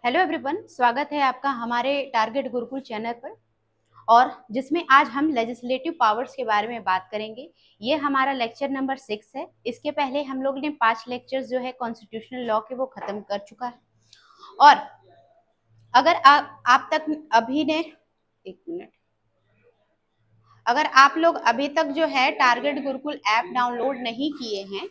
Hello everyone, स्वागत है आपका हमारे टारगेट गुरुकुल चैनल पर। और जिसमें आज हम लेजिस्लेटिव पावर्स के बारे में बात करेंगे। ये हमारा लेक्चर नंबर 6 है। इसके पहले हम लोग ने 5 लेक्चर्स जो है कॉन्स्टिट्यूशनल लॉ के वो खत्म कर चुका है। और अगर आप तक अभी ने एक मिनट अगर आप लोग अभी तक जो है टारगेट गुरुकुल ऐप डाउनलोड नहीं किए हैं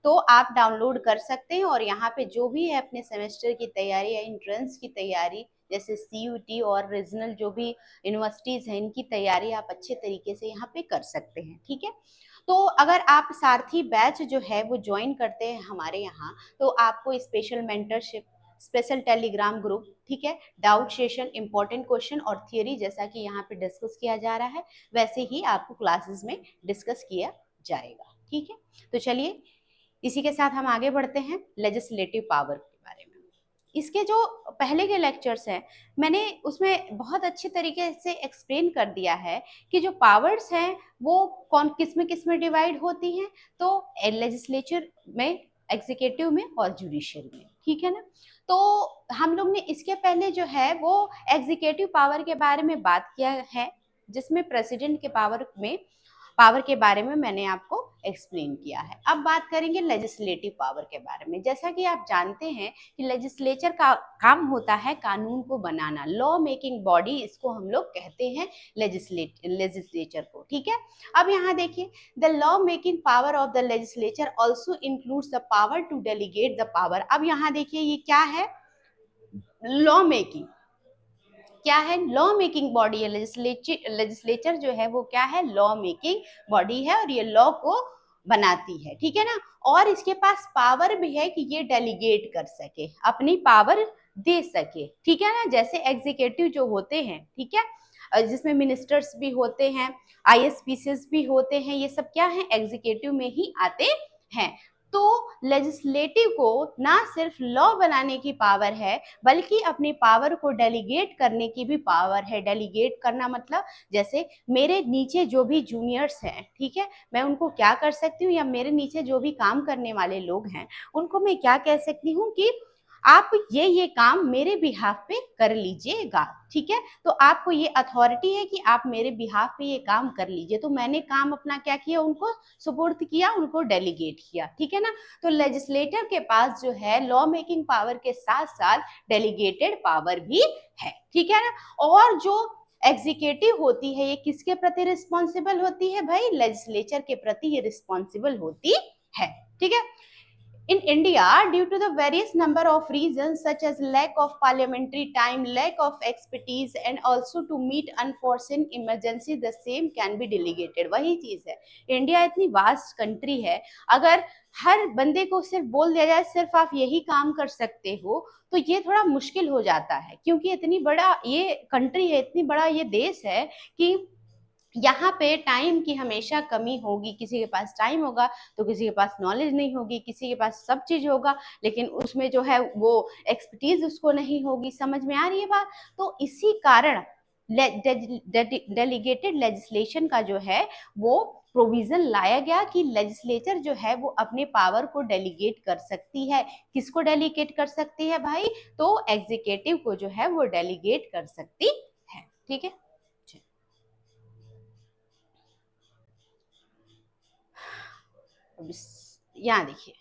तो आप डाउनलोड कर सकते हैं। और यहाँ पे जो भी है अपने सेमेस्टर की तैयारी या एंट्रेंस की तैयारी, जैसे CUT और रीजनल जो भी यूनिवर्सिटीज हैं, इनकी तैयारी आप अच्छे तरीके से यहाँ पे कर सकते हैं। ठीक है, तो अगर आप सारथी बैच जो है वो ज्वाइन करते हैं हमारे यहाँ, तो आपको special mentorship, special Telegram group, ठीक है, डाउट सेशन, इंपॉर्टेंट क्वेश्चन और थियरी जैसा कि यहाँ पे डिस्कस किया जा रहा है वैसे ही आपको क्लासेस में डिस्कस किया जाएगा। ठीक है, तो चलिए इसी के साथ हम आगे बढ़ते हैं लेजिस्लेटिव पावर के बारे में। इसके जो पहले के लेक्चर्स हैं मैंने उसमें बहुत अच्छे तरीके से एक्सप्लेन कर दिया है कि जो पावर्स हैं वो कौन किस में डिवाइड होती हैं। तो लेजिस्लेचर में, एग्जीक्यूटिव में और जुडिशियल में। ठीक है ना, तो हम लोग ने इसके पहले जो है वो एग्जीक्यूटिव पावर के बारे में बात किया है, जिसमें प्रेसिडेंट के पावर के बारे में मैंने आपको एक्सप्लेन किया है। अब बात करेंगे लेजिस्लेटिव पावर के बारे में। जैसा कि आप जानते हैं कि लेजिस्लेचर का काम होता है कानून को बनाना, लॉ मेकिंग बॉडी इसको हम लोग कहते हैं लेजिस्लेचर को। ठीक है, अब यहाँ देखिए, the law making power of the legislature also includes the power to delegate the power. अब यहाँ देखिए ये क्या है, लॉ मेकिंग क्या है, लॉ मेकिंग बॉडी है। लेजिस्लेचर जो है वो क्या है, लॉ मेकिंग बॉडी है और ये लॉ को बनाती है। ठीक है ना, और इसके पास पावर भी है कि ये डेलीगेट कर सके, अपनी पावर दे सके। ठीक है ना, जैसे एग्जीक्यूटिव जो होते हैं, ठीक है, जिसमें मिनिस्टर्स भी होते हैं, ISPCs भी होते हैं, ये सब क्या है, एग्जीक्यूटिव में ही आते हैं। तो लेजिस्लेटिव को ना सिर्फ लॉ बनाने की पावर है बल्कि अपनी पावर को डेलीगेट करने की भी पावर है। डेलीगेट करना मतलब जैसे मेरे नीचे जो भी जूनियर्स हैं, ठीक है, मैं उनको क्या कर सकती हूँ, या मेरे नीचे जो भी काम करने वाले लोग हैं उनको मैं क्या कह सकती हूँ कि आप ये काम मेरे बिहाफ पे कर लीजिएगा। ठीक है, तो आपको ये अथॉरिटी है कि आप मेरे बिहाफ पे ये काम कर लीजिए। तो मैंने काम अपना क्या किया, उनको सुपुर्द किया, उनको डेलीगेट किया। ठीक है ना, तो लेजिस्लेटर के पास जो है लॉ मेकिंग पावर के साथ साथ डेलीगेटेड पावर भी है। ठीक है ना, और जो एग्जीक्यूटिव होती है ये किसके प्रति रिस्पॉन्सिबल होती है भाई, लेजिस्लेचर के प्रति ये रिस्पॉन्सिबल होती है। ठीक है, in India, due to the various number of reasons such as lack of parliamentary time, lack of expertise and also to meet unforeseen emergency, the same can be delegated। वही चीज है, इंडिया इतनी vast country है, अगर हर बंदे को सिर्फ बोल दिया जाए सिर्फ आप यही काम कर सकते हो तो ये थोड़ा मुश्किल हो जाता है, क्योंकि इतनी बड़ा ये कंट्री है, इतनी बड़ा ये देश है कि यहाँ पे टाइम की हमेशा कमी होगी। किसी के पास टाइम होगा तो किसी के पास नॉलेज नहीं होगी, किसी के पास सब चीज होगा लेकिन उसमें जो है वो एक्सपर्टीज उसको नहीं होगी। समझ में आ रही है बात? तो इसी कारण डेलीगेटेड लेजिस्लेशन का जो है वो प्रोविजन लाया गया कि लेजिस्लेचर जो है वो अपने पावर को डेलीगेट कर सकती है। किसको डेलीगेट कर सकती है भाई, तो एग्जीक्यूटिव को जो है वो डेलीगेट कर सकती है। ठीक है, यहाँ देखिए,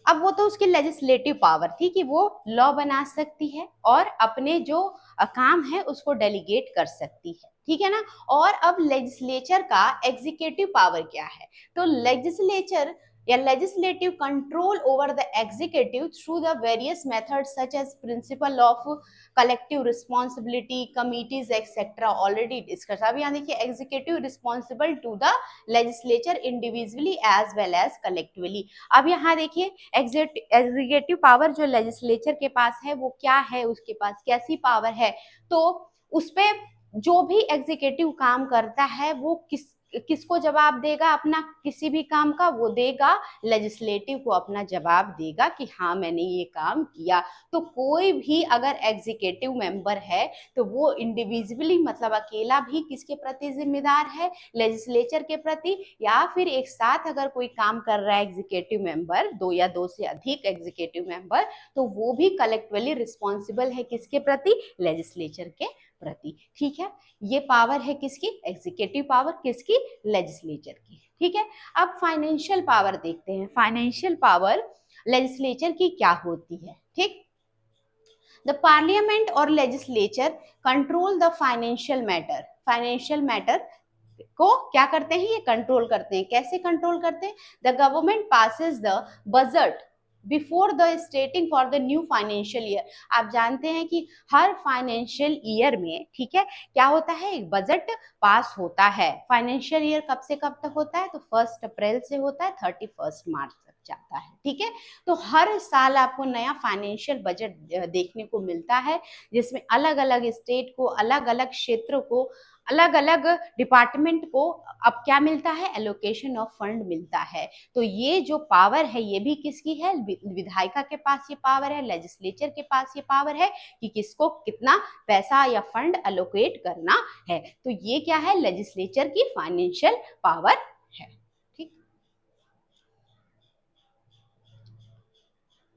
अब वो तो उसकी लेजिस्लेटिव पावर थी कि वो लॉ बना सकती है और अपने जो काम है उसको डेलीगेट कर सकती है। ठीक है ना, और अब लेजिस्लेचर का एग्जीक्यूटिव पावर क्या है, तो लेजिस्लेचर या legislative control over the executive through the various methods such as principle of collective responsibility, committees etcetera, already discuss. अब यहाँ देखिए, executive responsible to the legislature individually as well as collectively. अब यहाँ देखिए, एग्जीक्यूटिव पावर जो legislature के पास है वो क्या है, उसके पास कैसी पावर है, तो उस पे जो भी एग्जीक्यूटिव काम करता है वो किसको जवाब देगा अपना किसी भी काम का? वो देगा लेजिस्लेटिव को अपना जवाब देगा कि हाँ मैंने ये काम किया। तो कोई भी अगर एग्जीक्यूटिव मेंबर है तो वो इंडिविजुअली मतलब अकेला भी किसके प्रति जिम्मेदार है? लेजिस्लेचर के प्रति, या फिर एक साथ अगर कोई काम कर रहा है एग्जीक्यूटिव मेंबर, दो या दो से अधिक एग्जीक्यूटिव मेंबर, तो वो भी कलेक्टिवली रिस्पॉन्सिबल है किसके प्रति? लेजिस्लेचर के प्रति। ठीक है, ये पावर है किसकी? एग्जीक्यूटिव पावर किसकी? लेजिस्लेचर की। ठीक है, अब फाइनेंशियल पावर देखते हैं। फाइनेंशियल पावर लेजिस्लेचर की क्या होती है? ठीक, द पार्लियामेंट और legislature control the financial matter. Financial matter को क्या करते हैं? ये कंट्रोल करते हैं। कैसे कंट्रोल करते हैं? The government passes the budget before the स्टेटिंग for the new financial year. आप जानते हैं कि हर फाइनेंशियल ईयर में, ठीक है, क्या होता है? एक बजट पास होता है। फाइनेंशियल ईयर कब से कब तक होता है? तो 1 अप्रैल से होता है, 31 मार्च तक जाता है। ठीक है, तो हर साल आपको नया फाइनेंशियल बजट देखने को मिलता है, जिसमें अलग अलग स्टेट को, अलग अलग क्षेत्र को, अलग अलग डिपार्टमेंट को अब क्या मिलता है? एलोकेशन ऑफ फंड मिलता है। तो ये जो पावर है ये भी किसकी है? विधायिका के पास ये पावर है, लेजिस्लेचर के पास ये पावर है कि किसको कितना पैसा या फंड एलोकेट करना है। तो ये क्या है? लेजिस्लेचर की फाइनेंशियल पावर है। ठीक,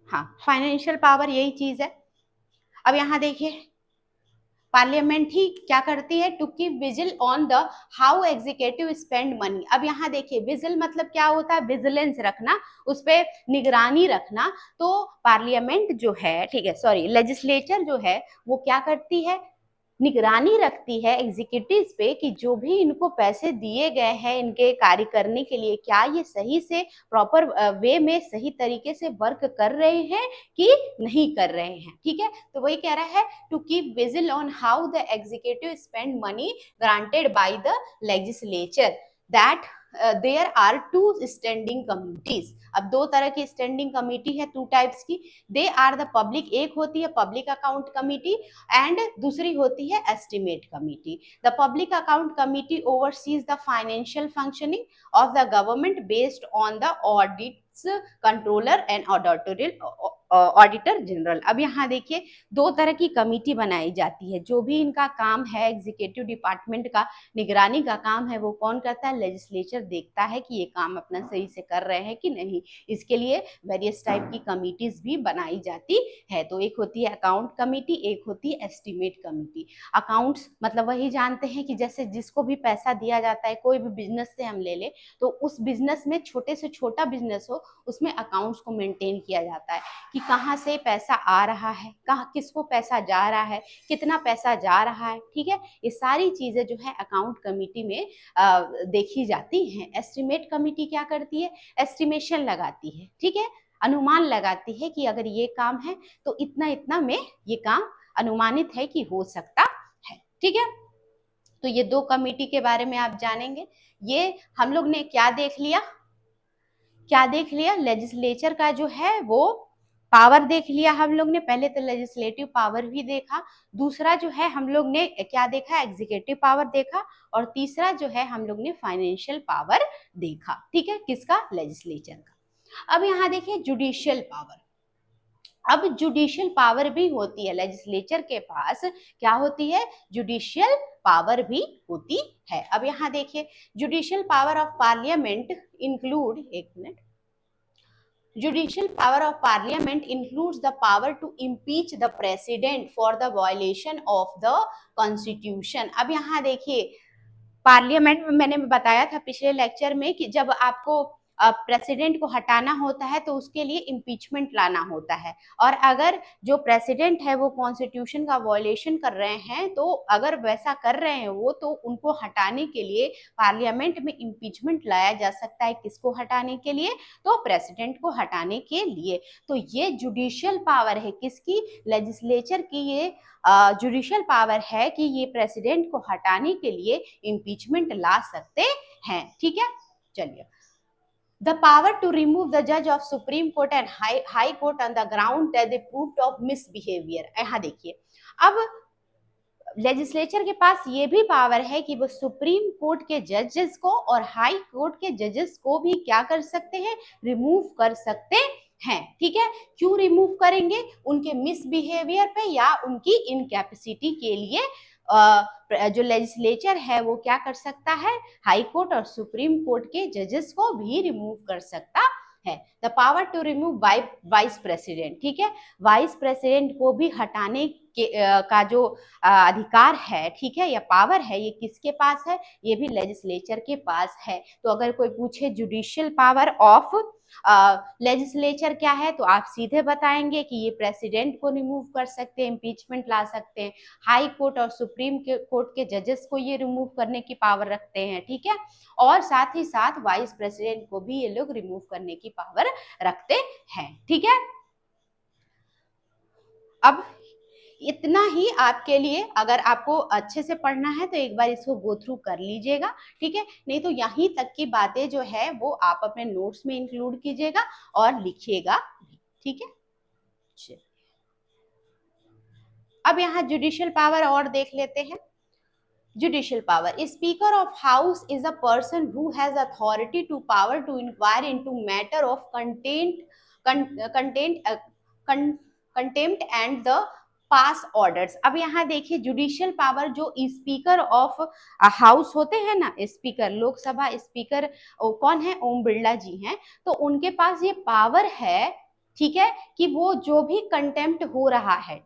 हाँ, फाइनेंशियल पावर यही चीज है। अब यहाँ देखिए, पार्लियामेंट ही क्या करती है? To keep vigil on the how executive spend money. अब यहाँ देखिए, विजिल मतलब क्या होता है? विजिलेंस रखना, उस पर निगरानी रखना। तो पार्लियामेंट जो है, ठीक है, सॉरी, लेजिस्लेचर जो है वो क्या करती है? निगरानी रखती है एग्जीक्यूटिव पे कि जो भी इनको पैसे दिए गए हैं इनके कार्य करने के लिए, क्या ये सही से प्रॉपर वे में सही तरीके से वर्क कर रहे हैं कि नहीं कर रहे हैं। ठीक है, तो वही कह रहा है to keep vigil on how the executive spend money granted by the legislature that there are two standing committees. अब दो तरह की स्टैंडिंग कमिटी है, टू टाइप्स की। दे आर द पब्लिक, एक होती है पब्लिक अकाउंट कमिटी एंड दूसरी होती है estimate committee. The public account committee overseas the financial functioning of the government based on the audits controller and auditor general. अब यहाँ देखिए, दो तरह की कमिटी बनाई जाती है। जो भी इनका काम है एग्जीक्यूटिव डिपार्टमेंट का, निगरानी का काम है, वो कौन करता है? लेजिस्लेचर देखता है कि ये काम अपना सही से कर रहे हैं कि नहीं। इसके लिए वेरियस टाइप की कमिटीज भी बनाई जाती है। तो एक होती है अकाउंट कमिटी, एक होती है एस्टिमेट कमिटी। अकाउंट्स मतलब वही जानते हैं कि जैसे जिसको भी पैसा दिया जाता है, कोई भी बिजनेस से हम ले ले, तो उस बिजनेस में छोटे से छोटा बिजनेस हो, उसमें अकाउंट्स को मेंटेन किया जाता है कि कहाँ से पैसा आ रहा है, कहाँ किसको पैसा जा रहा है, कितना पैसा जा रहा है। ठीक है, ये सारी चीजें जो है अकाउंट कमिटी में देखी जाती हैं। एस्टिमेट कमिटी क्या करती है? एस्टिमेशन लगाती है। ठीक है, अनुमान लगाती है कि अगर ये काम है तो इतना इतना में ये काम अनुमानित है कि हो सकता है। ठीक है, तो ये दो कमेटी के बारे में आप जानेंगे। ये हम लोग ने क्या देख लिया? क्या देख लिया? लेजिस्लेचर का जो है वो पावर देख लिया हम लोग ने। पहले तो लेजिस्लेटिव पावर भी देखा, दूसरा जो है हम लोग ने क्या देखा? एग्जीक्यूटिव पावर देखा, और तीसरा जो है हम लोग ने फाइनेंशियल पावर देखा। ठीक है, किसका? लेजिस्लेचर का। अब यहाँ देखिए जुडिशियल पावर। अब जुडिशियल पावर भी होती है लेजिस्लेचर के पास। क्या होती है? जुडिशियल पावर भी होती है। अब यहाँ देखिए, judicial power of parliament include, एक minute, judicial power of parliament includes the power to impeach the president for the violation of the constitution। अब यहाँ देखिए, पार्लियामेंट में मैंने बताया था पिछले लेक्चर में कि जब आपको प्रेसिडेंट को हटाना होता है तो उसके लिए इम्पीचमेंट लाना होता है। और अगर जो प्रेसिडेंट है वो कॉन्स्टिट्यूशन का वायलेशन कर रहे हैं, तो अगर वैसा कर रहे हैं वो, तो उनको हटाने के लिए पार्लियामेंट में इम्पीचमेंट लाया जा सकता है। किसको हटाने के लिए? तो प्रेसिडेंट को हटाने के लिए। तो ये जुडिशियल पावर है किसकी? लेजिस्लेचर की। ये जुडिशियल पावर है कि ये प्रेसिडेंट को हटाने के लिए इम्पीचमेंट ला सकते हैं। ठीक है, चलिए। The power to remove the judge of Supreme Court and High Court on the ground that they proved of misbehavior। यहाँ देखिए, अब लेजिस्लेचर के पास ये भी पावर है कि वो सुप्रीम कोर्ट के जजेस को और हाई कोर्ट के जजेस को भी क्या कर सकते हैं, रिमूव कर सकते हैं। ठीक है, क्यों रिमूव करेंगे, उनके मिसबिहेवियर पे या उनकी इनकैपेसिटी के लिए जो लेजिस्लेचर है वो क्या कर सकता है, हाई कोर्ट और सुप्रीम कोर्ट के जजेस को भी रिमूव कर सकता है। The power to remove vice president, ठीक है, वाइस प्रेसिडेंट को भी हटाने का जो अधिकार है, ठीक है, या पावर है, ये किसके पास है, ये भी लेजिस्लेचर के पास है। तो अगर कोई पूछे जुडिशियल पावर ऑफ लेजिस्लेचर क्या है, तो आप सीधे बताएंगे कि ये प्रेसिडेंट को रिमूव कर सकते हैं, इम्पीचमेंट ला सकते हैं, हाई कोर्ट और सुप्रीम कोर्ट के जजेस को ये रिमूव करने की पावर रखते हैं। ठीक है, और साथ ही साथ वाइस प्रेसिडेंट को भी ये लोग रिमूव करने की पावर रखते हैं। ठीक है, अब इतना ही आपके लिए, अगर आपको अच्छे से पढ़ना है तो एक बार इसको गो थ्रू कर लीजिएगा। ठीक है, नहीं तो यहीं तक की बातें जो है वो आप अपने नोट्स में इंक्लूड कीजिएगा और लिखिएगा। ठीक है, अब यहाँ जुडिशियल पावर और देख लेते हैं। Judicial power. A Speaker of House is a person who has authority to power to inquire into matter of contempt and the pass orders. अब यहाँ देखिए जुडिशियल पावर, जो स्पीकर ऑफ हाउस होते हैं ना, स्पीकर, लोकसभा स्पीकर कौन है, ओम बिरला जी हैं, तो उनके पास ये पावर है, ठीक है, कि वो जो भी कंटेम्प्ट हो रहा है,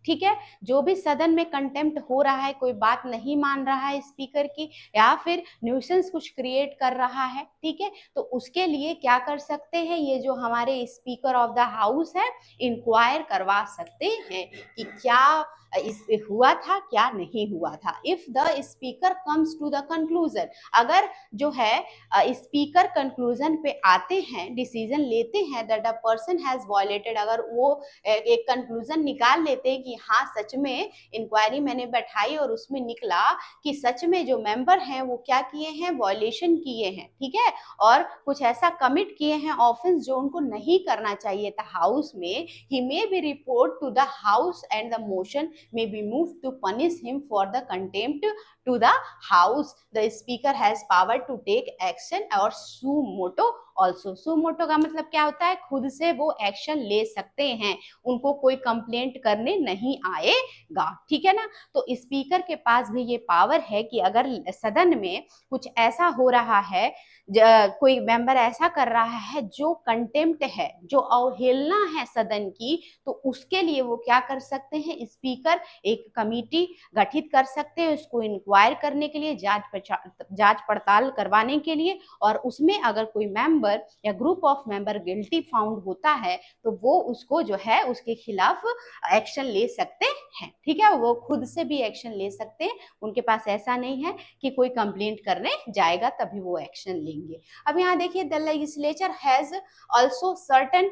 ठीक है, जो भी सदन में कंटेम्प्ट हो रहा है, कोई बात नहीं मान रहा है स्पीकर की या फिर न्यूसेंस कुछ क्रिएट कर रहा है, ठीक है, तो उसके लिए क्या कर सकते हैं, ये जो हमारे स्पीकर ऑफ द हाउस है, इंक्वायर करवा सकते हैं कि क्या इस हुआ था, क्या नहीं हुआ था। If the speaker comes to the conclusion, अगर जो है स्पीकर कंक्लूजन पे आते हैं, डिसीजन लेते हैं that a person has violated, अगर वो एक कंक्लूजन निकाल लेते हैं कि हाँ सच में इंक्वायरी मैंने बैठाई और उसमें निकला कि सच में जो मेंबर हैं वो क्या किए हैं, वॉयलेशन किए हैं, ठीक है, और कुछ ऐसा कमिट किए हैं ऑफेंस जो उनको नहीं करना चाहिए था हाउस में, he may be report to the house and the motion may be moved to punish him for the contempt to the house. The speaker has power to take action or suo motu also. suo motu का मतलब क्या होता है, खुद से वो action ले सकते हैं, उनको कोई कंप्लेंट करने नहीं आएगा। ठीक है ना, तो स्पीकर के पास भी ये पावर है कि अगर सदन में कुछ ऐसा हो रहा है, कोई मेंबर ऐसा कर रहा है जो कंटेम्प्ट है, जो अवहेलना है सदन की, तो उसके लिए वो क्या कर सकते हैं, स्पीकर एक कमेटी गठित कर सकते हैं उसको इंक्वायर करने के लिए, जांच पड़ताल करवाने के लिए, और उसमें अगर कोई मेंबर या group of member guilty found होता है तो वो उसको जो है उसके खिलाफ एक्शन ले सकते हैं। ठीक है, वो खुद से भी एक्शन ले सकते हैं, उनके पास ऐसा नहीं है कि कोई कंप्लेंट करने जाएगा तभी वो एक्शन लेंगे। अब यहाँ देखिए, the legislature has also certain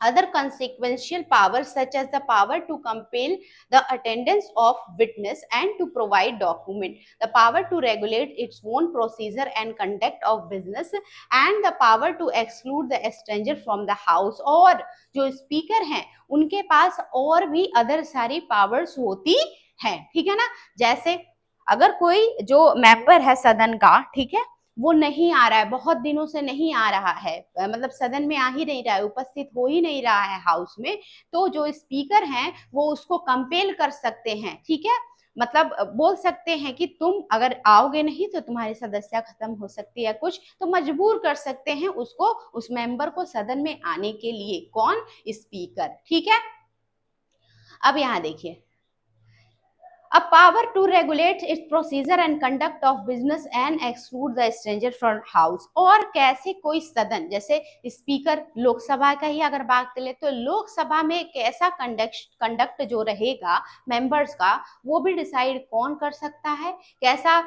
other consequential powers such as the power to compel the attendance of witness and to provide document, the power to regulate its own procedure and conduct of business, and the power to exclude the stranger from the house। और जो speaker हैं उनके पास और भी other सारी powers होती हैं। ठीक है ना, जैसे अगर कोई जो मेंबर है सदन का, ठीक है, वो नहीं आ रहा है, बहुत दिनों से नहीं आ रहा है, मतलब सदन में आ ही नहीं रहा है, उपस्थित हो ही नहीं रहा है हाउस में, तो जो स्पीकर हैं वो उसको कंपेल कर सकते हैं। ठीक है, मतलब बोल सकते हैं कि तुम अगर आओगे नहीं तो तुम्हारी सदस्यता खत्म हो सकती है, कुछ तो मजबूर कर सकते हैं उसको, उस मेंबर को सदन में आने के लिए। कौन, स्पीकर। ठीक है, अब यहाँ देखिए, a power to regulate its procedure and conduct of business and exclude the stranger from house। और कैसे कोई सदन, जैसे स्पीकर लोकसभा का ही अगर बात करें तो लोकसभा में कैसा कंडक्ट जो रहेगा मेंबर्स का, वो भी डिसाइड कौन कर सकता है, कैसा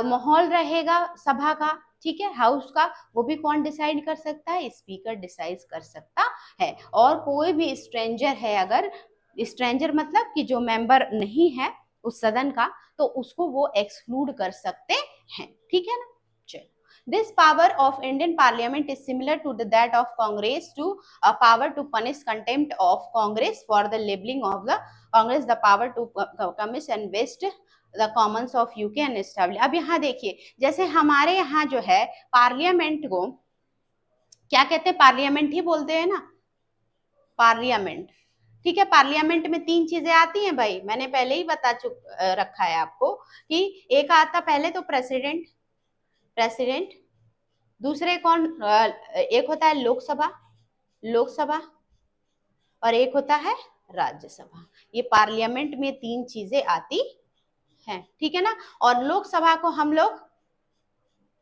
माहौल रहेगा सभा का, ठीक है, हाउस का, वो भी कौन डिसाइड कर सकता है, स्पीकर डिसाइड कर सकता है। और कोई भी स्ट्रेंजर है, अगर स्ट्रेंजर मतलब कि जो मेंबर नहीं है उस सदन का, तो उसको वो एक्सक्लूड कर सकते हैं। ठीक है ना, चलो This power of Indian Parliament is similar to that of Congress, to a power to punish contempt of Congress for the labeling of the Congress, the power to commit and waste the commons of UK and establish। अब यहाँ देखिए, जैसे हमारे यहाँ जो है parliament को क्या कहते हैं, पार्लियामेंट ही बोलते हैं ना, पार्लियामेंट, ठीक है। पार्लियामेंट में तीन चीजें आती हैं भाई, मैंने पहले ही बता रखा है आपको कि एक आता पहले तो प्रेसिडेंट, प्रेसिडेंट, दूसरे कौन, एक होता है लोकसभा, लोकसभा, और एक होता है राज्यसभा। ये पार्लियामेंट में तीन चीजें आती हैं, ठीक है ना। और लोकसभा को हम लोग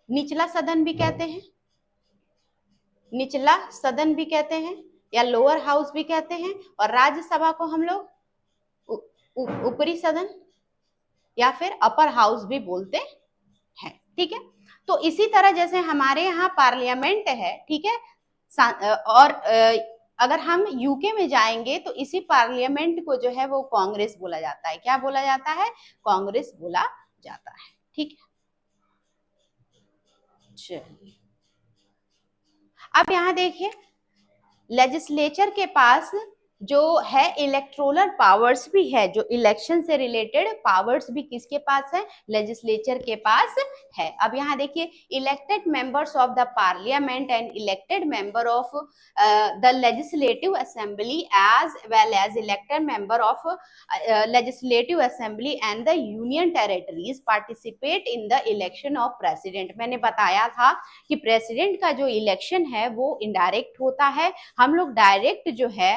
निचला सदन भी कहते हैं, निचला सदन भी कहते हैं या लोअर हाउस भी कहते हैं, और राज्यसभा को हम लोग ऊपरी सदन या फिर अपर हाउस भी बोलते हैं, ठीक है। तो इसी तरह जैसे हमारे यहाँ पार्लियामेंट है, ठीक है, और अगर हम यूके में जाएंगे तो इसी पार्लियामेंट को जो है वो कांग्रेस बोला जाता है। क्या बोला जाता है? कांग्रेस बोला जाता है, ठीक है। चलिए अब यहां देखिए, लेजिस्लेचर के पास जो है इलेक्टोरल पावर्स भी है, जो इलेक्शन से रिलेटेड पावर्स भी किसके पास है? लेजिस्लेचर के पास है। अब यहाँ देखिए, elected members of the parliament and elected member of the legislative assembly as well as elected member of legislative assembly and the union territories participate in the election of president. मैंने बताया था कि president का जो election है वो indirect होता है, हम लोग डायरेक्ट जो है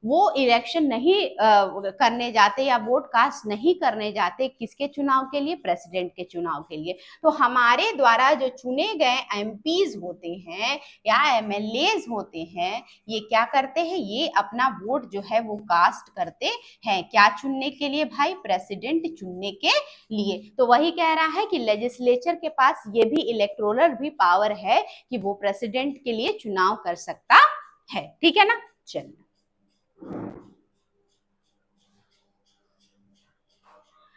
वो इलेक्शन नहीं करने जाते या वोट कास्ट नहीं करने जाते। किसके चुनाव के लिए? प्रेसिडेंट के चुनाव के लिए। तो हमारे द्वारा जो चुने गए एमपीज होते हैं या एमएलएज होते हैं, ये क्या करते हैं? ये अपना वोट जो है वो कास्ट करते हैं। क्या चुनने के लिए भाई? प्रेसिडेंट चुनने के लिए। तो वही कह रहा है कि लेजिस्लेचर के पास ये भी इलेक्टोरल भी पावर है कि वो प्रेसिडेंट के लिए चुनाव कर सकता है, ठीक है ना। चलिए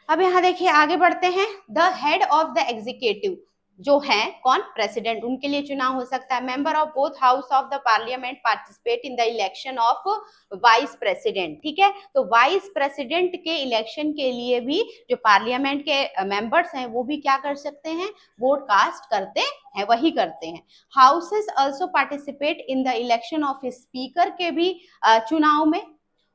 अब यहां देखिए, आगे बढ़ते हैं। The head of the executive जो है कौन? प्रेसिडेंट, उनके लिए चुनाव हो सकता है। Member of both house of the parliament participate in the election of vice president, ठीक है। तो वाइस प्रेसिडेंट के इलेक्शन के लिए भी जो पार्लियामेंट के मेंबर्स हैं वो भी क्या कर सकते हैं? वोट कास्ट करते हैं, वही करते हैं। Houses also participate in the election of speaker के भी चुनाव में,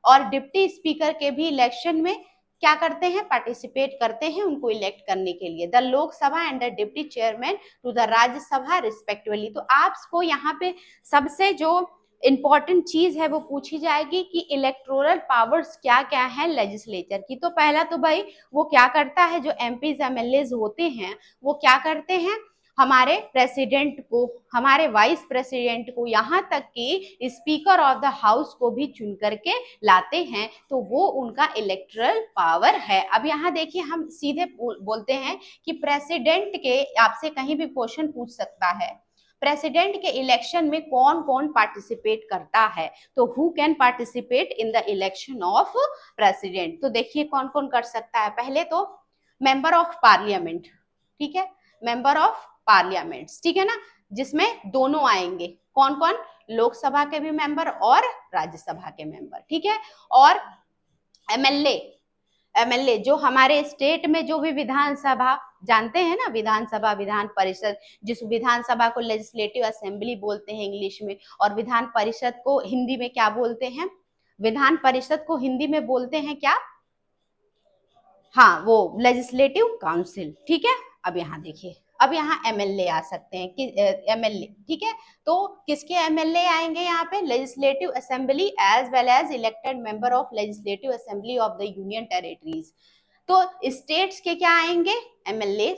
और डिप्टी स्पीकर के भी इलेक्शन में क्या करते हैं? पार्टिसिपेट करते हैं, उनको इलेक्ट करने के लिए। The Lok Sabha and the deputy chairman to the Rajya Sabha respectively. तो आपको यहाँ पे सबसे जो इंपॉर्टेंट चीज है वो पूछी जाएगी कि इलेक्टोरल पावर्स क्या क्या है लेजिस्लेचर की। तो पहला तो भाई वो क्या करता है, जो एमपीज एमएलएज होते हैं वो क्या करते हैं? हमारे प्रेसिडेंट को, हमारे वाइस प्रेसिडेंट को, यहाँ तक कि स्पीकर ऑफ द हाउस को भी चुन करके लाते हैं। तो वो उनका इलेक्टोरल पावर है। अब यहाँ देखिए, हम सीधे बोलते हैं कि प्रेसिडेंट के, आपसे कहीं भी क्वेश्चन पूछ सकता है, प्रेसिडेंट के इलेक्शन में कौन कौन पार्टिसिपेट करता है? तो who can participate in the election of president? तो देखिए कौन कौन कर सकता है। पहले तो मेंबर ऑफ पार्लियामेंट, ठीक है, मेंबर ऑफ पार्लियामेंट, ठीक है ना, जिसमें दोनों आएंगे। कौन कौन? लोकसभा के भी मेंबर और राज्यसभा के मेंबर, ठीक है। और एमएलए, एमएलए जो हमारे स्टेट में जो भी विधानसभा, जानते हैं ना, विधानसभा, विधान परिषद, जिस विधानसभा को लेजिस्लेटिव असेंबली बोलते हैं इंग्लिश में, और विधान परिषद को हिंदी में क्या बोलते हैं? विधान परिषद को हिंदी में बोलते हैं क्या? हाँ, वो लेजिस्लेटिव काउंसिल, ठीक है। अब यहाँ देखिए, अब यहाँ एमएलए आ सकते हैं कि एमएलए, ठीक है। तो किसके एमएलए आएंगे यहाँ पे? Legislative assembly as well as elected member of legislative assembly of the union territories. तो स्टेट्स के क्या आएंगे? एमएलए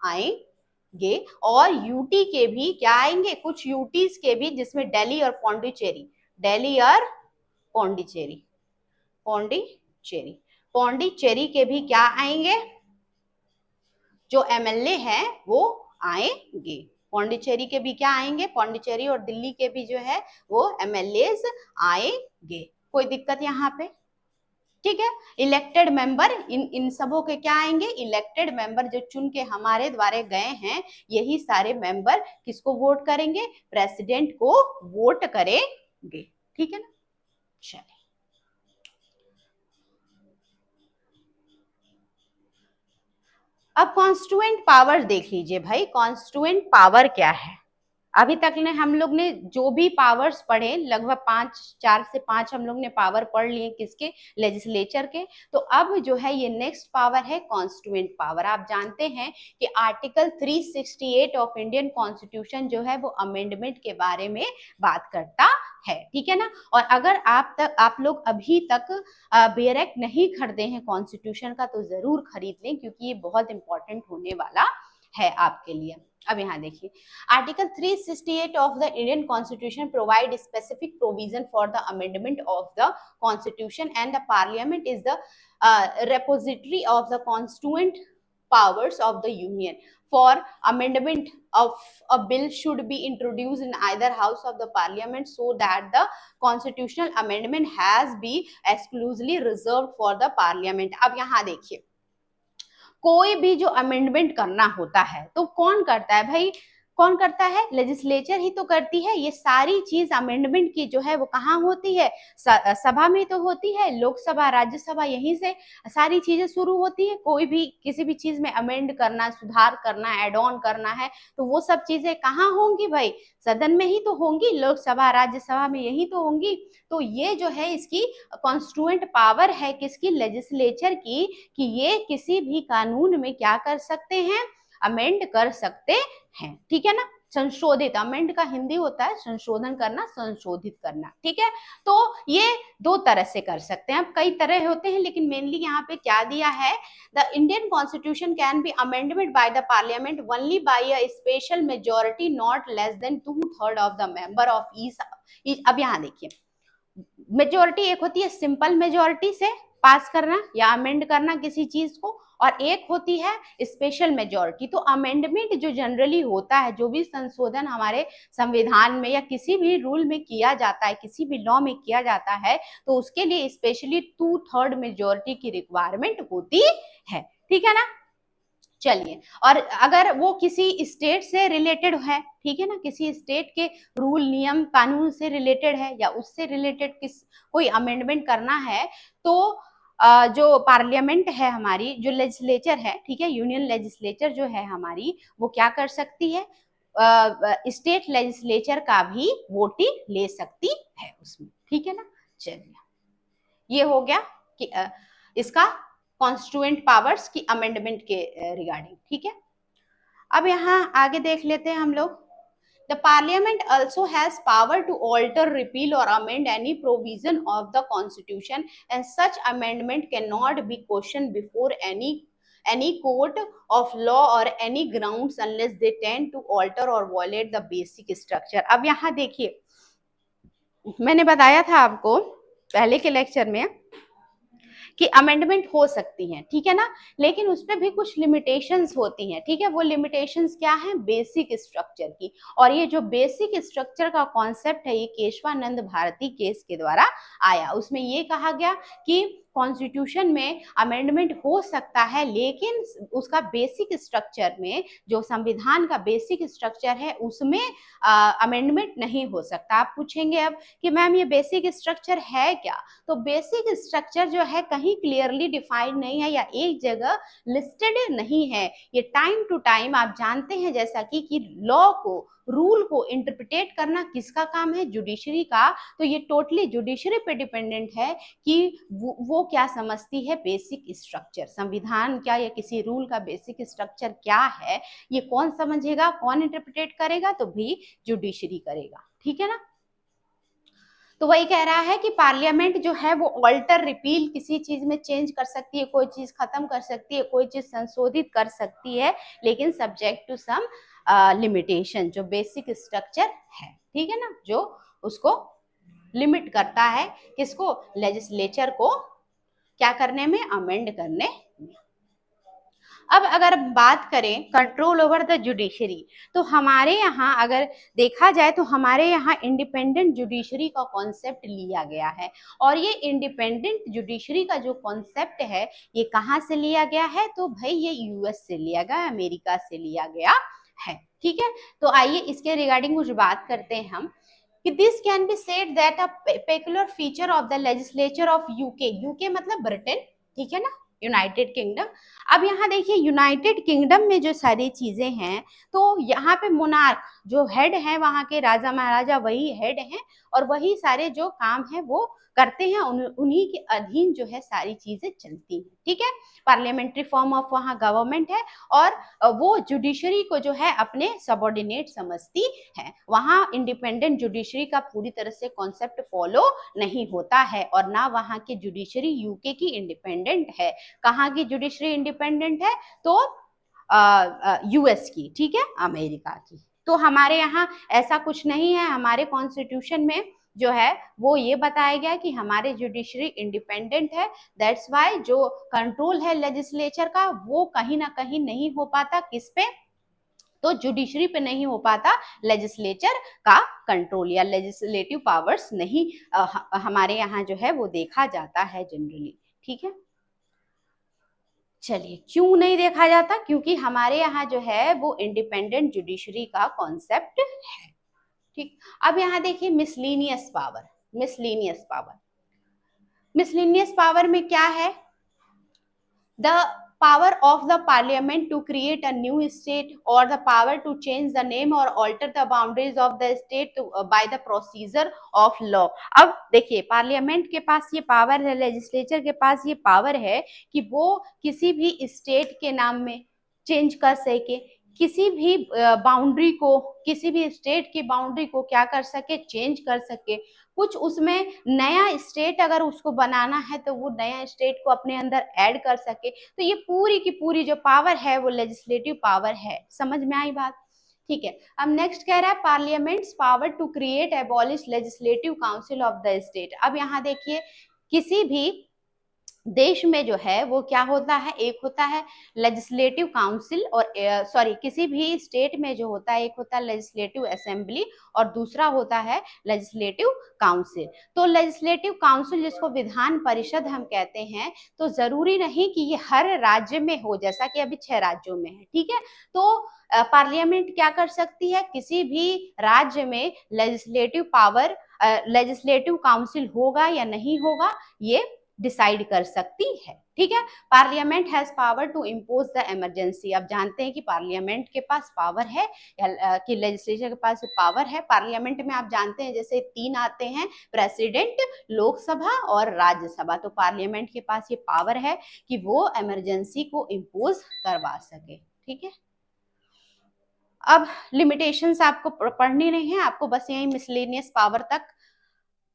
आएंगे। और यूटी के भी क्या आएंगे? कुछ यूटीज के भी, जिसमें दिल्ली और पौंडीचेरी, दिल्ली और पौंडीचेरी, पौंडीचेरी, पौंडीचेरी के भी क्या आएंगे? जो एमएलए है वो आएंगे। पौंडीचेरी के भी क्या आएंगे? पौंडीचेरी और दिल्ली के भी जो है वो एमएलएज आएंगे। कोई दिक्कत यहाँ पे? ठीक है। इलेक्टेड मेंबर, इन सबों के क्या आएंगे, इलेक्टेड मेंबर जो चुन के हमारे द्वारा गए हैं, यही सारे मेंबर किसको वोट करेंगे, प्रेसिडेंट को वोट करेंगे। ठीक है ना। चलिए अब कॉन्स्टिट्यूएंट पावर देख लीजिए भाई, कॉन्स्टिट्यूएंट पावर क्या है। अभी तक ने हम लोग ने जो भी पावर्स पढ़े, लगभग 4 से 5 हम लोग ने पावर पढ़ लिए किसके, लेजिस्लेचर के। तो अब जो है ये नेक्स्ट पावर है कॉन्स्टिट्यूएंट पावर। आप जानते हैं कि आर्टिकल 368 ऑफ इंडियन कॉन्स्टिट्यूशन जो है वो अमेंडमेंट के बारे में बात करता है। ठीक है ना। और अगर आप लोग अभी तक बेयर एक्ट नहीं खरीदे हैं कॉन्स्टिट्यूशन का, तो जरूर खरीद लें, क्योंकि ये बहुत इंपॉर्टेंट होने वाला है आपके लिए। अब यहाँ देखिए, article 368 of the Indian constitution provide specific provision for the amendment of the constitution and the parliament is the repository of the constituent powers of the union. For amendment of a bill should be introduced in either house of the parliament, so that the constitutional amendment has been exclusively reserved for the parliament. अब यहाँ देखिए, कोई भी जो amendment करना होता है तो कौन करता है भाई, कौन करता है, लेजिस्लेचर ही तो करती है। ये सारी चीज अमेंडमेंट की जो है वो कहाँ होती है, सभा में तो होती है, लोकसभा राज्यसभा, यहीं से सारी चीजें शुरू होती है। कोई भी किसी भी चीज में अमेंड करना, सुधार करना, एड ऑन करना है, तो वो सब चीजें कहाँ होंगी भाई, सदन में ही तो होंगी, लोकसभा राज्यसभा में यही तो होंगी। तो ये जो है इसकी कॉन्स्टिट्यूएंट पावर है किसकी, लेजिस्लेचर की, कि ये किसी भी कानून में क्या कर सकते हैं, अमेंड कर सकते हैं। ठीक है ना। संशोधित, अमेंड का हिंदी होता है संशोधन करना, संशोधित करना। ठीक है। तो ये दो तरह से कर सकते हैं। अब कई तरह होते हैं, लेकिन मेनली यहाँ पे क्या दिया है, the Indian constitution can be amendment by the parliament only by a special majority not less than 2/3 of the member of each. अब यहाँ देखिए, मेजोरिटी एक होती है सिंपल मेजोरिटी से पास करना या अमेंड करना किसी चीज को, और एक होती है स्पेशल मेजोरिटी। तो अमेंडमेंट जो जनरली होता है, जो भी संशोधन हमारे संविधान में या किसी भी रूल में किया जाता है, किसी भी लॉ में किया जाता है, तो उसके लिए स्पेशली 2/3 मेजोरिटी की रिक्वायरमेंट होती है। ठीक है ना। चलिए, और अगर वो किसी स्टेट से रिलेटेड है, ठीक है ना, किसी स्टेट के रूल नियम कानून से रिलेटेड है या उससे रिलेटेड कोई अमेंडमेंट करना है, तो जो पार्लियामेंट है हमारी, जो लेजिस्लेचर है, ठीक है, यूनियन लेजिस्लेचर जो है हमारी, वो क्या कर सकती है, स्टेट लेजिस्लेचर का भी वोटिंग ले सकती है उसमें। ठीक है ना। चलिए, ये हो गया कि इसका कॉन्स्टिट्यूएंट पावर्स की अमेंडमेंट के रिगार्डिंग। ठीक है। अब यहाँ आगे देख लेते हैं हम लोग, the parliament also has power to alter, repeal or amend any provision of the constitution, and such amendment cannot be questioned before any court of law or any grounds unless they tend to alter or violate the basic structure. अब यहाँ देखिए, मैंने बताया था आपको पहले के lecture में कि अमेंडमेंट हो सकती हैं, ठीक है ना, लेकिन उसमें भी कुछ लिमिटेशंस होती हैं। ठीक है। वो लिमिटेशंस क्या है, बेसिक स्ट्रक्चर की। और ये जो बेसिक स्ट्रक्चर का कॉन्सेप्ट है, ये केशवानंद भारती केस के द्वारा आया। उसमें ये कहा गया कि कॉन्स्टिट्यूशन में अमेंडमेंट हो सकता है, लेकिन उसका बेसिक स्ट्रक्चर में, जो संविधान का बेसिक स्ट्रक्चर है, उसमें अमेंडमेंट नहीं हो सकता। आप पूछेंगे अब कि मैम ये बेसिक स्ट्रक्चर है क्या, तो बेसिक स्ट्रक्चर जो है कहीं क्लियरली डिफाइंड नहीं है या एक जगह लिस्टेड नहीं है। ये टाइम टू टाइम आप जानते हैं जैसा कि लॉ को, रूल को इंटरप्रिटेट करना किसका काम है, जुडिशरी का। तो ये टोटली जुडिशरी पे डिपेंडेंट है कि वो क्या समझती है बेसिक स्ट्रक्चर, संविधान क्या या किसी रूल का बेसिक स्ट्रक्चर क्या है, ये कौन समझेगा, कौन इंटरप्रिटेट करेगा, तो भी जुडिशरी करेगा। ठीक है ना। तो वही कह रहा है कि पार्लियामेंट जो है वो ऑल्टर, रिपील, किसी चीज में चेंज कर सकती है, कोई चीज खत्म कर सकती है, कोई चीज संशोधित कर सकती है, लेकिन सब्जेक्ट टू सम लिमिटेशन, जो बेसिक स्ट्रक्चर है। ठीक है ना, जो उसको लिमिट करता है, किसको, लेजिस्लेचर को क्या करने में, अमेंड करने में। अब अगर बात करें कंट्रोल ओवर द जुडिशरी, तो हमारे यहाँ अगर देखा जाए तो हमारे यहाँ इंडिपेंडेंट जुडिशरी का कॉन्सेप्ट लिया गया है। और ये इंडिपेंडेंट जुडिशरी का जो कॉन्सेप्ट है ये कहाँ से लिया गया है, तो भाई ये यूएस से लिया गया, अमेरिका से लिया गया है। ठीक है, तो आइए इसके रिगार्डिंग कुछ बात करते हैं हम कि this can be said that a peculiar feature of the legislature of UK, UK मतलब ब्रिटेन, ठीक है ना, यूनाइटेड किंगडम। अब यहाँ देखिए यूनाइटेड किंगडम में जो सारी चीजें हैं, तो यहाँ पे मोनार्क जो हेड है, वहां के राजा महाराजा वही हेड हैं और वही सारे जो काम है वो करते हैं, उन्हीं के अधीन जो है सारी चीजें चलती हैं। ठीक है, पार्लियामेंट्री फॉर्म ऑफ वहाँ गवर्नमेंट है और वो जुडिशरी को जो है अपने सबॉर्डिनेट समझती है। वहाँ इंडिपेंडेंट जुडिशरी का पूरी तरह से कॉन्सेप्ट फॉलो नहीं होता है और ना वहाँ की जुडिशरी यूके की इंडिपेंडेंट है। कहाँ की जुडिशरी इंडिपेंडेंट है, तो यूएस की, ठीक है, अमेरिका की। तो हमारे यहाँ ऐसा कुछ नहीं है, हमारे कॉन्स्टिट्यूशन में जो है वो ये बताया गया कि हमारे जुडिशरी इंडिपेंडेंट है। दैट्स वाई जो कंट्रोल है लेजिस्लेचर का वो कहीं ना कहीं नहीं हो पाता, किस पे, तो जुडिशरी पे नहीं हो पाता, लेजिस्लेचर का कंट्रोल या लेजिस्लेटिव पावर्स नहीं हमारे यहाँ जो है वो देखा जाता है जनरली। ठीक है, चलिए क्यों नहीं देखा जाता, क्योंकि हमारे यहाँ जो है वो इंडिपेंडेंट जुडिशरी का कॉन्सेप्ट है। ठीक, अब यहाँ देखिए miscellaneous power, miscellaneous power, miscellaneous power में क्या है, the power of the parliament to create a new state or the power to change the name or alter the boundaries of the state by the procedure of law। अब देखिए parliament के पास ये power है, legislature के पास ये power है कि वो किसी भी स्टेट के नाम में चेंज कर सके, किसी भी बाउंड्री को, किसी भी स्टेट की बाउंड्री को क्या कर सके, चेंज कर सके। कुछ उसमें नया स्टेट अगर उसको बनाना है तो वो नया स्टेट को अपने अंदर ऐड कर सके। तो ये पूरी की पूरी जो पावर है वो लेजिस्लेटिव पावर है। समझ में आई बात? ठीक है, अब नेक्स्ट कह रहा है parliament's power to create abolish legislative council of the state. अब यहाँ देखिए किसी भी देश में जो है वो क्या होता है, एक होता है लेजिस्लेटिव काउंसिल और सॉरी किसी भी स्टेट में जो होता है एक होता है लेजिस्लेटिव असेंबली और दूसरा होता है लेजिस्लेटिव काउंसिल। तो लेजिस्लेटिव काउंसिल जिसको विधान परिषद हम कहते हैं, तो जरूरी नहीं कि ये हर राज्य में हो, जैसा कि अभी 6 राज्यों में है। ठीक है, तो पार्लियामेंट क्या कर सकती है, किसी भी राज्य में लेजिस्लेटिव पावर, लेजिस्लेटिव काउंसिल होगा या नहीं होगा ये डिसाइड कर सकती है। ठीक है, parliament has power to impose the emergency. अब जानते हैं कि पार्लियामेंट के पास पावर है या कि लेजिस्लेचर के पास पावर है। पार्लियामेंट में आप जानते हैं जैसे 3 आते हैं, प्रेसिडेंट, लोकसभा और राज्यसभा। तो पार्लियामेंट के पास ये पावर है कि वो इमरजेंसी को इम्पोज करवा सके। ठीक है, अब लिमिटेशंस आपको पढ़नी नहीं है, आपको बस यही मिसलेनियस पावर तक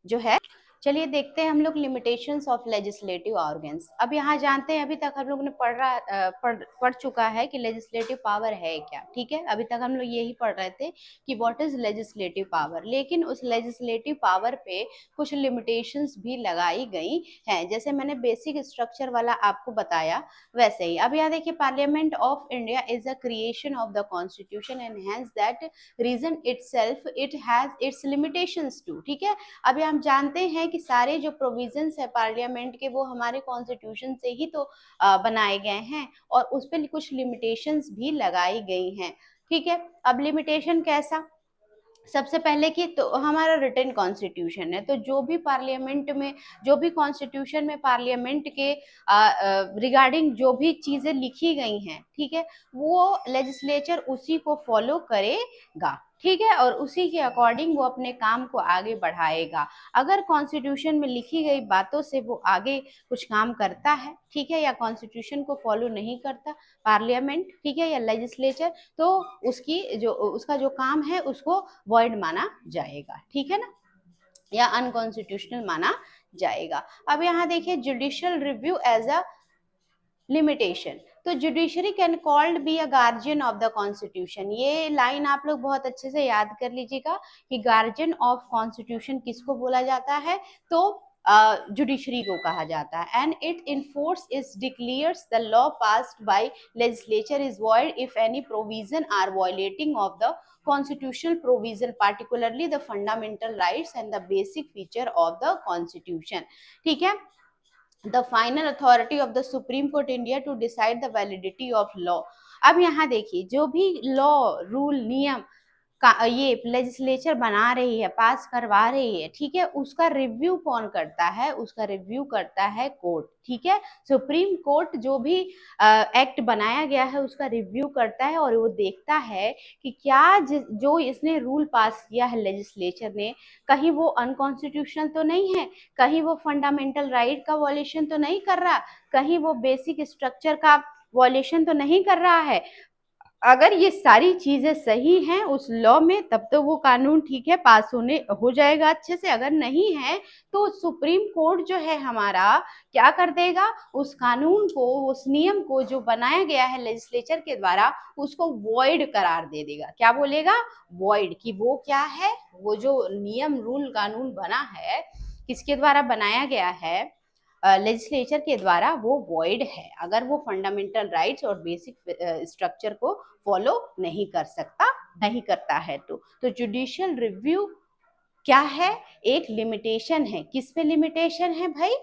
जो है। चलिए देखते हैं हम लोग लिमिटेशंस ऑफ लेजिस्लेटिव ऑर्गन्स। अब यहाँ जानते हैं अभी तक हम लोग ने पढ़ चुका है कि लेजिस्लेटिव पावर है क्या। ठीक है, अभी तक हम लोग यही पढ़ रहे थे कि व्हाट इज लेजिस्लेटिव पावर, लेकिन उस लेजिस्लेटिव पावर पे कुछ लिमिटेशंस भी लगाई गई हैं, जैसे मैंने बेसिक स्ट्रक्चर वाला आपको बताया वैसे ही। अब यहाँ देखिए parliament of India is a creation of the constitution and hence that reason itself it has its limitations too. ठीक है, अभी हम जानते हैं कि सारे जो प्रोविजंस है पार्लियामेंट के वो हमारे कॉन्स्टिट्यूशन से ही तो बनाए गए हैं और उस पर कुछ लिमिटेशंस भी लगाई गई हैं। ठीक है, अब लिमिटेशन कैसा, सबसे पहले कि तो हमारा रिटन कॉन्स्टिट्यूशन है, तो जो भी पार्लियामेंट में, जो भी कॉन्स्टिट्यूशन में पार्लियामेंट के रिगार्डिंग जो भी चीजें लिखी गई हैं, ठीक है, वो लेजिस्लेचर उसी को फॉलो करेगा। ठीक है, और उसी के अकॉर्डिंग वो अपने काम को आगे बढ़ाएगा। अगर कॉन्स्टिट्यूशन में लिखी गई बातों से वो आगे कुछ काम करता है, ठीक है, या कॉन्स्टिट्यूशन को फॉलो नहीं करता पार्लियामेंट, ठीक है, या लेजिस्लेचर, तो उसका जो काम है उसको वॉइड माना जाएगा। ठीक है ना, या अनकॉन्स्टिट्यूशनल माना जाएगा। अब यहाँ देखिए judicial review as a limitation, तो judiciary can called be a guardian of the constitution. ये लाइन आप लोग बहुत अच्छे से याद कर लीजिएगा कि गार्जियन ऑफ कॉन्स्टिट्यूशन किसको बोला जाता है, तो जुडिशरी को कहा जाता है। And it enforce is declares the law passed by legislature is void if any provision are violating of the constitutional provision, particularly the fundamental rights and the basic feature of the constitution। ठीक है, the final authority of the Supreme Court India to decide the validity of law। अब यहाँ देखिए, जो भी law rule नियम का ये लेजिस्लेचर बना रही है, पास करवा रही है, ठीक है, उसका रिव्यू कौन करता है? उसका रिव्यू करता है कोर्ट। ठीक है, सुप्रीम कोर्ट जो भी एक्ट बनाया गया है उसका रिव्यू करता है और वो देखता है कि क्या जो इसने रूल पास किया है लेजिस्लेचर ने, कहीं वो अनकॉन्स्टिट्यूशनल तो नहीं है, कहीं वो फंडामेंटल राइट का वॉयलेशन तो नहीं कर रहा, कहीं वो बेसिक स्ट्रक्चर का वॉयलेशन तो नहीं कर रहा है। अगर ये सारी चीजें सही हैं उस लॉ में, तब तो वो कानून ठीक है, पास होने हो जाएगा अच्छे से। अगर नहीं है तो सुप्रीम कोर्ट जो है हमारा क्या कर देगा? उस कानून को, उस नियम को जो बनाया गया है लेजिस्लेचर के द्वारा, उसको वॉइड करार दे देगा। क्या बोलेगा? वॉइड। कि वो क्या है? वो जो नियम रूल कानून बना है, किसके द्वारा बनाया गया है? लेजिस्लेचर के द्वारा, वो वॉइड है अगर वो फंडामेंटल राइट्स और बेसिक स्ट्रक्चर को फॉलो नहीं कर सकता, नहीं करता है। तो जुडिशियल रिव्यू क्या है? एक लिमिटेशन है। किस पे लिमिटेशन है भाई?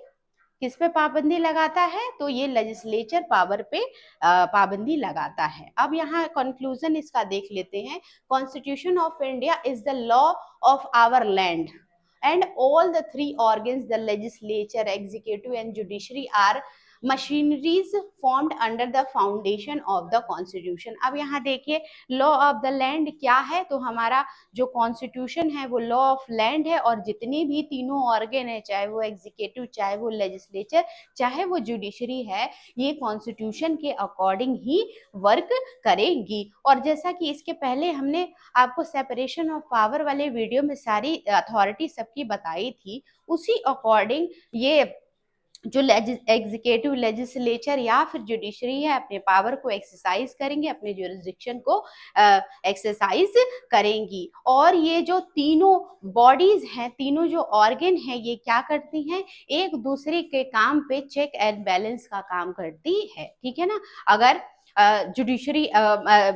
किस पे पाबंदी लगाता है? तो ये लेजिस्लेचर पावर पे पाबंदी लगाता है। अब यहाँ कंक्लूजन इसका देख लेते हैं। Constitution of India is the law of our land and all the three organs, the legislature, executive and judiciary, are machineries formed under the foundation of the constitution. अब यहाँ देखिए, लॉ ऑफ द लैंड क्या है? तो हमारा जो constitution है वो लॉ ऑफ लैंड है, और जितनी भी तीनों ऑर्गन है, चाहे वो एग्जीक्यूटिव, चाहे वो लेजिस्लेचर, चाहे वो जुडिशरी है, ये कॉन्स्टिट्यूशन के अकॉर्डिंग ही वर्क करेंगी। और जैसा कि इसके पहले हमने आपको सेपरेशन ऑफ पावर वाले वीडियो में सारी अथॉरिटी सबकी बताई थी, उसी अकॉर्डिंग ये जो एग्जीक्यूटिव, लेजिस्लेचर या फिर जुडिशरी है, अपने पावर को एक्सरसाइज करेंगे, अपने जुरिस्डिक्शन को एक्सरसाइज करेंगी। और ये जो तीनों बॉडीज हैं, तीनों जो ऑर्गन हैं, ये क्या करती हैं? एक दूसरे के काम पे चेक एंड बैलेंस का काम करती है। ठीक है ना? अगर जुडिशरी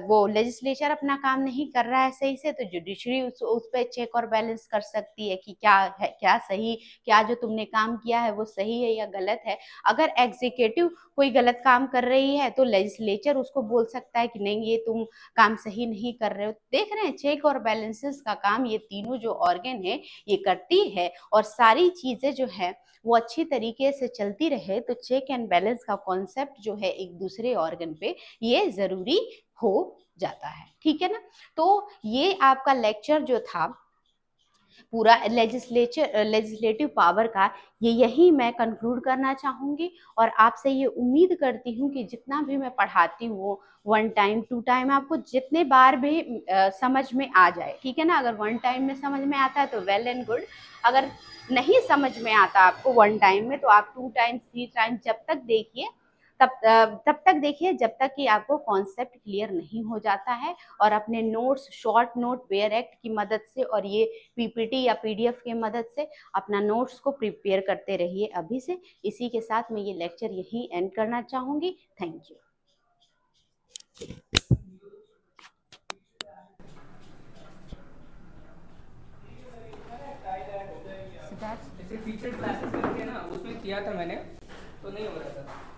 वो लेजिस्लेचर अपना काम नहीं कर रहा है सही से, तो जुडिशरी उस पर चेक और बैलेंस कर सकती है कि क्या है, क्या सही, क्या जो तुमने काम किया है वो सही है या गलत है। अगर एग्जीक्यूटिव कोई गलत काम कर रही है तो लेजिस्लेचर उसको बोल सकता है कि नहीं, ये तुम काम सही नहीं कर रहे हो। देख रहे हैं, चेक और बैलेंसेस का काम ये तीनों जो ऑर्गन है ये करती है। और सारी चीजें जो है वो अच्छी तरीके से चलती रहे, तो चेक एंड बैलेंस का कॉन्सेप्ट जो है एक दूसरे ऑर्गन पे ये जरूरी हो जाता है। ठीक है ना? तो ये आपका लेक्चर जो था पूरा लेजिस्लेटिव पावर का, ये यही मैं कंक्लूड करना चाहूंगी। और आपसे ये उम्मीद करती हूँ कि जितना भी मैं पढ़ाती हूँ, 1 टाइम 2 टाइम, आपको जितने बार भी समझ में आ जाए। ठीक है ना? अगर 1 टाइम में समझ में आता है तो वेल एंड गुड। अगर नहीं समझ में आता आपको 1 टाइम में, तो आप 2 टाइम 3 टाइम जब तक देखिए, तब तक देखिए जब तक कि आपको कॉन्सेप्ट क्लियर नहीं हो जाता है। और अपने notes, short note where act की मदद से और ये पीपीटी या पीडीएफ की मदद से अपना नोट्स को प्रिपेयर करते रहिए अभी से। इसी के साथ मैं ये लेक्चर यहीं एंड करना चाहूंगी। Thank you. जैसे फीचर क्लासेस करके ना, उसमें किया था मैंने, तो नहीं हो रहा था।